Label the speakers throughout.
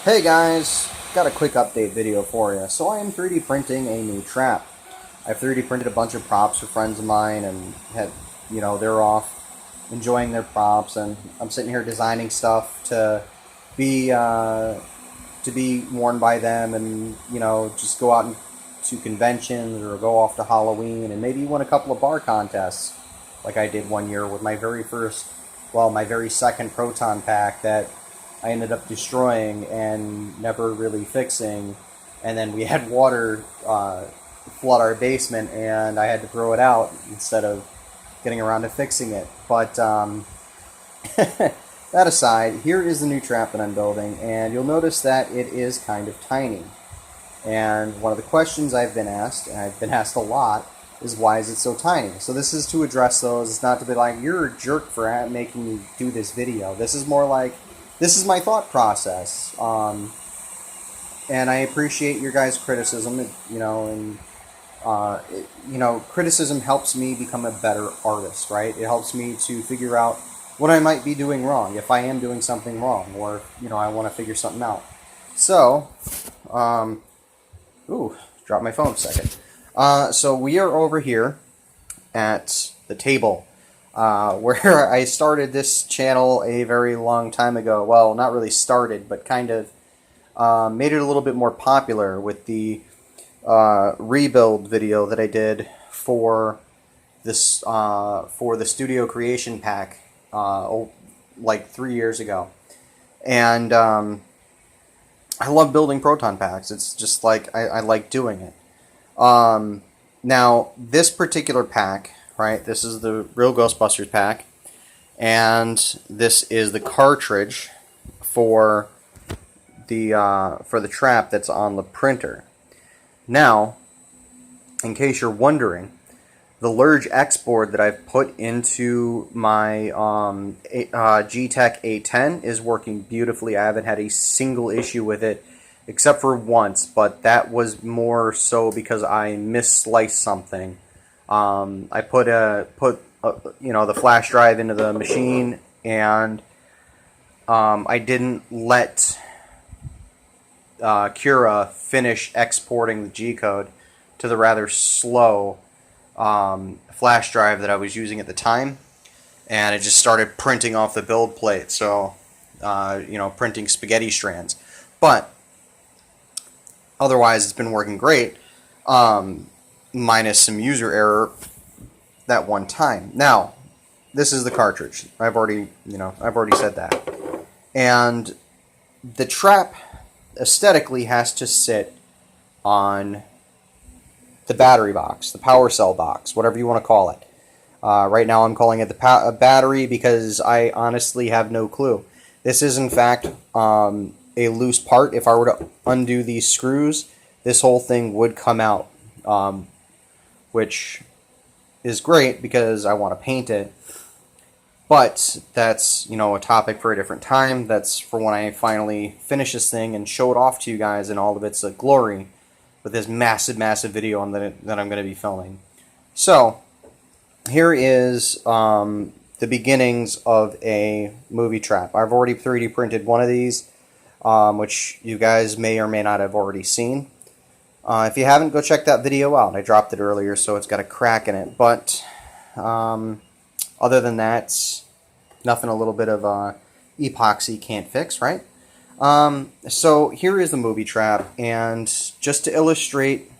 Speaker 1: Hey guys, got a quick update video for you. So I am 3D printing a new trap. I've 3D printed a bunch of props for friends of mine and they're off enjoying their props, and I'm sitting here designing stuff be to be worn by them, and just go out to conventions or go off to Halloween and maybe win a couple of bar contests like I did one year with my very second proton pack that I ended up destroying and never really fixing. And then we had water flood our basement, and I had to throw it out instead of getting around to fixing it. But that aside, here is the new trap that I'm building, and you'll notice that it is kind of tiny. And one of the questions I've been asked, and I've been asked a lot, is why is it so tiny? So this is to address those. It's not to be like, you're a jerk for making me do this video. This is more like, this is my thought process. And I appreciate your guys' criticism, criticism helps me become a better artist, right? It helps me to figure out what I might be doing wrong, if I am doing something wrong, or, I want to figure something out. So, dropped my phone a second. So we are over here at the table, where I started this channel a very long time ago. Well, not really started, but kind of made it a little bit more popular with the rebuild video that I did for this for the Studio Creation Pack like 3 years ago. And I love building proton packs. It's just like I like doing it. Now, this particular pack, right, this is the real Ghostbusters pack, and this is the cartridge for the trap that's on the printer. Now, in case you're wondering, the Lurge X board that I've put into my G-Tech 810 is working beautifully. I haven't had a single issue with it, except for once, but that was more so because I missliced something. I put the flash drive into the machine, and I didn't let Cura finish exporting the G-code to the rather slow flash drive that I was using at the time, and it just started printing off the build plate, so printing spaghetti strands. But otherwise, it's been working great, minus some user error that one time. Now, this is the cartridge. I've already said that. And the trap aesthetically has to sit on the battery box, the power cell box, whatever you want to call it. Right now I'm calling it the battery because I honestly have no clue. This is in fact a loose part. If I were to undo these screws, this whole thing would come out, which is great because I want to paint it. But that's, a topic for a different time. That's for when I finally finish this thing and show it off to you guys in all of its glory with this massive, massive video that I'm going to be filming. So, here is the beginnings of a movie trap. I've already 3D printed one of these, which you guys may or may not have already seen. If you haven't, go check that video out. I dropped it earlier, so it's got a crack in it. But other than that, nothing a little bit of epoxy can't fix, right? So here is the movie trap, and just to illustrate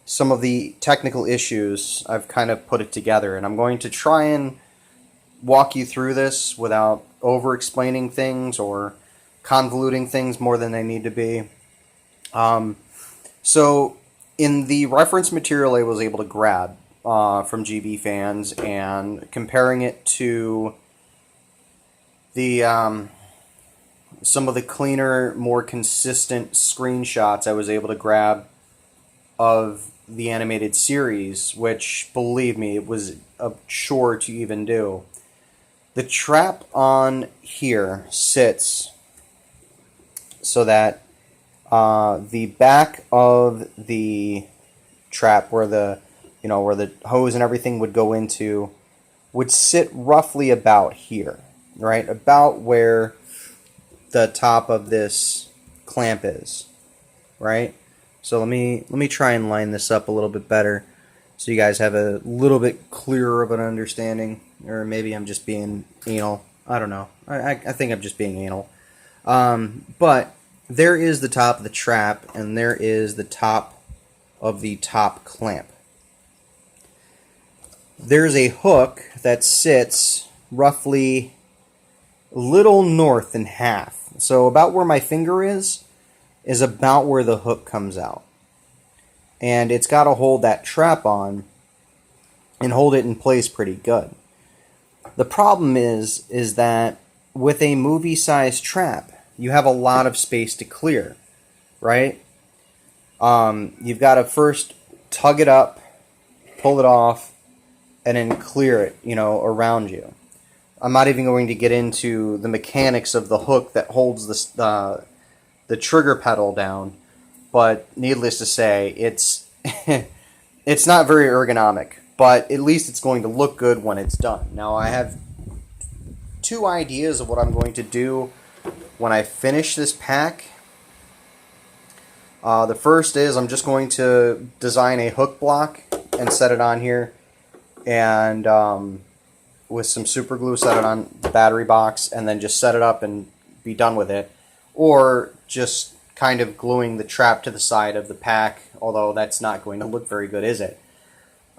Speaker 1: some of the technical issues, I've kind of put it together, and I'm going to try and walk you through this without over-explaining things or convoluting things more than they need to be. So in the reference material I was able to grab from GB Fans, and comparing it to the some of the cleaner, more consistent screenshots I was able to grab of the animated series, which, believe me, it was a chore to even do. The trap on here sits so that the back of the trap, where the hose and everything would go into, would sit roughly about here, right? About where the top of this clamp is, right? So let me try and line this up a little bit better so you guys have a little bit clearer of an understanding. Or maybe I'm just being anal. I don't know. I think I'm just being anal. But there is the top of the trap, and there is the top of the top clamp. There's a hook that sits roughly a little north in half. So about where my finger is about where the hook comes out. And it's got to hold that trap on and hold it in place pretty good. The problem is that with a movie-sized trap, you have a lot of space to clear, right? You've got to first tug it up, pull it off, and then clear it, around you. I'm not even going to get into the mechanics of the hook that holds the trigger pedal down, but needless to say, it's it's not very ergonomic, but at least it's going to look good when it's done. Now, I have two ideas of what I'm going to do when I finish this pack. The first is I'm just going to design a hook block and set it on here, and with some super glue set it on the battery box, and then just set it up and be done with it. Or just kind of gluing the trap to the side of the pack, although that's not going to look very good, is it?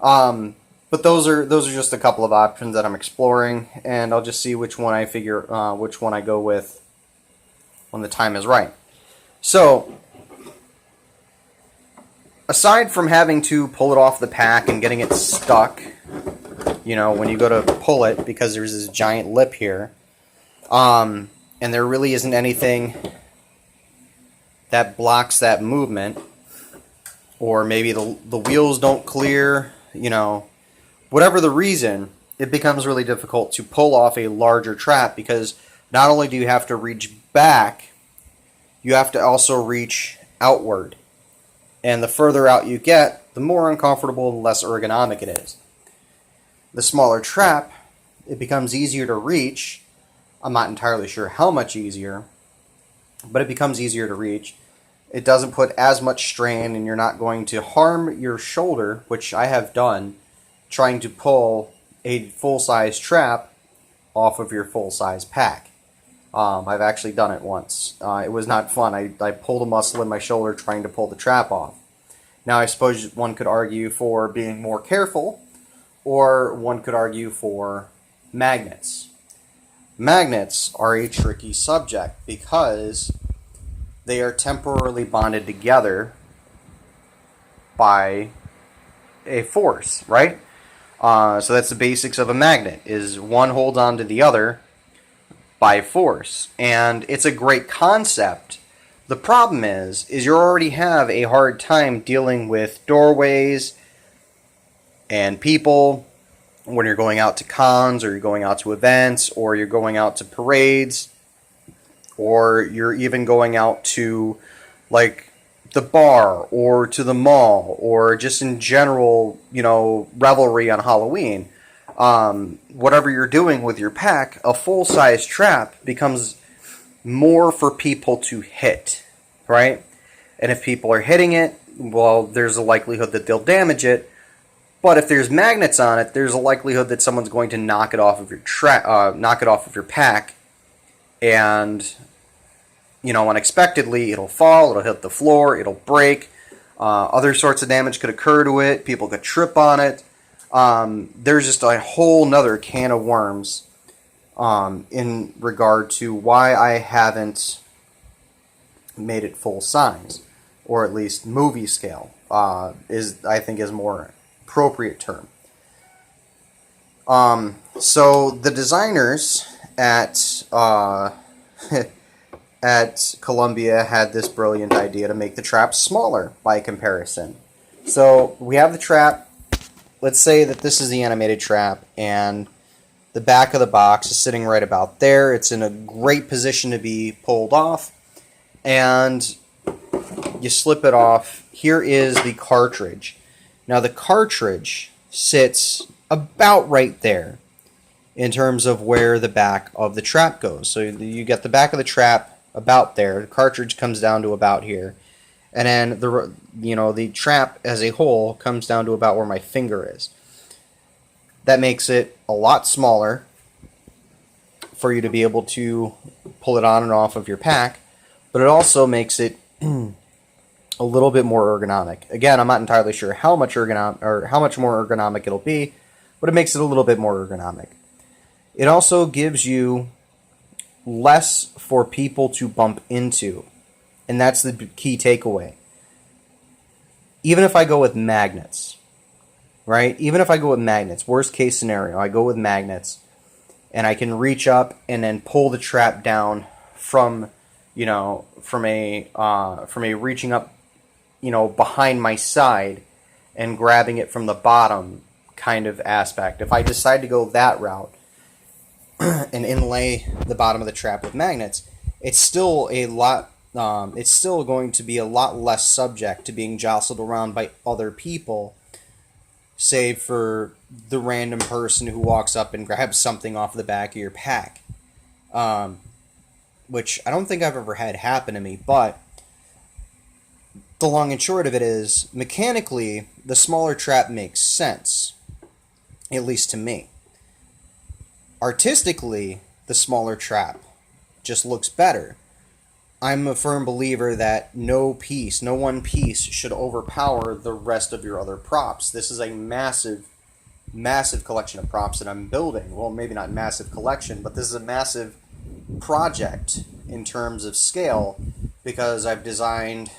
Speaker 1: But those are just a couple of options that I'm exploring, and I'll just see which one I go with when the time is right. So, aside from having to pull it off the pack and getting it stuck, when you go to pull it, because there's this giant lip here, and there really isn't anything that blocks that movement, or maybe the wheels don't clear, whatever the reason, it becomes really difficult to pull off a larger trap, because not only do you have to reach back, you have to also reach outward. And the further out you get, the more uncomfortable and less ergonomic it is. The smaller trap, it becomes easier to reach. I'm not entirely sure how much easier, but it becomes easier to reach. It doesn't put as much strain, and you're not going to harm your shoulder, which I have done, trying to pull a full-size trap off of your full-size pack. I've actually done it once. It was not fun. I pulled a muscle in my shoulder trying to pull the trap off. Now, I suppose one could argue for being more careful, or one could argue for magnets. Magnets are a tricky subject because they are temporarily bonded together by a force, right? So that's the basics of a magnet, is one holds on to the other by force. And it's a great concept. The problem is you already have a hard time dealing with doorways and people when you're going out to cons, or you're going out to events, or you're going out to parades, or you're even going out to like the bar or to the mall, or just in general, revelry on Halloween. Whatever you're doing with your pack, a full-size trap becomes more for people to hit, right? And if people are hitting it, well, there's a likelihood that they'll damage it. But if there's magnets on it, there's a likelihood that someone's going to knock it off of your pack, and unexpectedly, it'll fall, it'll hit the floor, it'll break. Other sorts of damage could occur to it. People could trip on it. There's just a whole nother can of worms in regard to why I haven't made it full size, or at least movie scale, I think is more appropriate term. So the designers at at Columbia had this brilliant idea to make the trap smaller by comparison. So we have the trap. Let's say that this is the animated trap, and the back of the box is sitting right about there. It's in a great position to be pulled off, and you slip it off. Here is the cartridge. Now the cartridge sits about right there in terms of where the back of the trap goes. So you get the back of the trap about there. The cartridge comes down to about here, and then the trap as a whole comes down to about where my finger is. That makes it a lot smaller for you to be able to pull it on and off of your pack, but it also makes it a little bit more ergonomic. Again, I'm not entirely sure how much more ergonomic it'll be, but it makes it a little bit more ergonomic. It also gives you less for people to bump into, and that's the key takeaway. Even if I go with magnets, right? Even if I go with magnets, worst case scenario, I go with magnets, and I can reach up and then pull the trap down from a reaching up, behind my side and grabbing it from the bottom kind of aspect. If I decide to go that route and inlay the bottom of the trap with magnets, it's still going to be a lot less subject to being jostled around by other people, save for the random person who walks up and grabs something off the back of your pack, which I don't think I've ever had happen to me. But the long and short of it is, mechanically, the smaller trap makes sense, at least to me. Artistically, the smaller trap just looks better. I'm a firm believer that no one piece should overpower the rest of your other props. This is a massive, massive collection of props that I'm building. Well, maybe not massive collection, but this is a massive project in terms of scale, because I've designed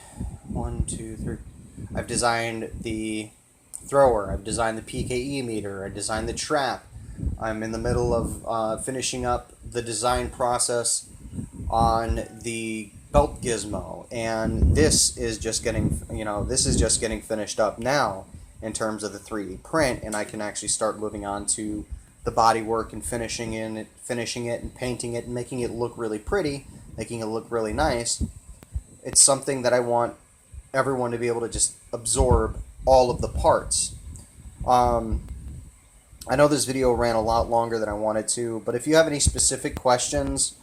Speaker 1: I've designed the thrower, I've designed the PKE meter, I designed the trap. I'm in the middle of finishing up the design process on the belt gizmo, and this is just getting finished up now in terms of the 3D print, and I can actually start moving on to the body work and finishing it and painting it and making it look really pretty, making it look really nice. It's something that I want everyone to be able to just absorb all of the parts. I know this video ran a lot longer than I wanted to, but if you have any specific questions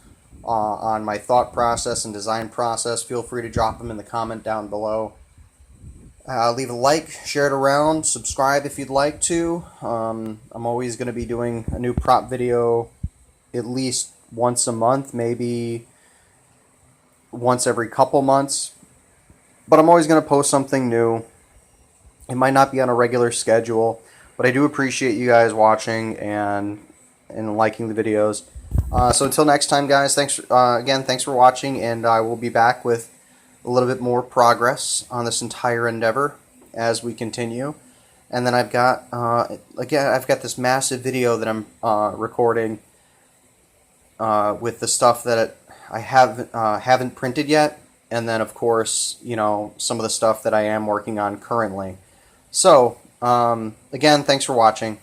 Speaker 1: on my thought process and design process, feel free to drop them in the comment down below. Leave a like, share it around, subscribe if you'd like to. I'm always going to be doing a new prop video at least once a month, maybe once every couple months. But I'm always going to post something new. It might not be on a regular schedule, but I do appreciate you guys watching and liking the videos. So until next time, guys, thanks for watching, and I will be back with a little bit more progress on this entire endeavor as we continue. And then I've got this massive video that I'm recording with the stuff that I haven't printed yet, and then of course some of the stuff that I am working on currently. So again, thanks for watching.